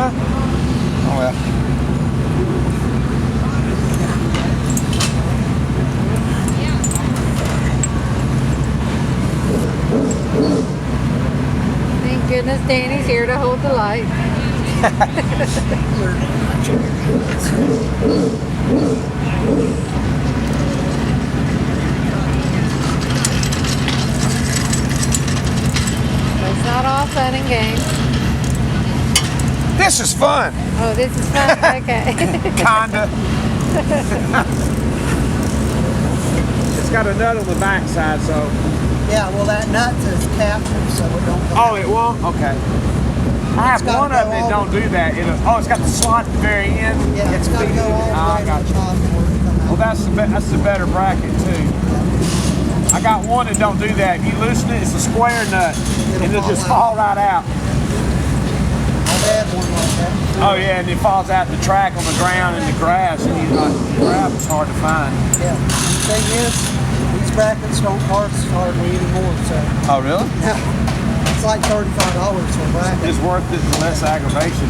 Oh well. Thank goodness Danny's here to hold the light. It's not all fun and games. This is fun. Oh, this is fun? Okay. Kinda. It's got a nut on the back side, so. Yeah, well that nut is captive, so it don't go Oh, it won't? Okay. I have one of them that don't do that. It's got the slot at the very end. Yeah, it's got to go all the way to the top for it to come out. Well, that's the better bracket too. I got one that don't do that. If you loosen it, it's a square nut, and it'll just fall right out. I've had one like that. Oh yeah, and it falls out the track on the ground in the grass, and the grab is hard to find. Yeah. And the thing is, these brackets don't cost hardly anymore, so. Oh really? Yeah. It's like $35 for a bracket. It's worth it for less aggravation.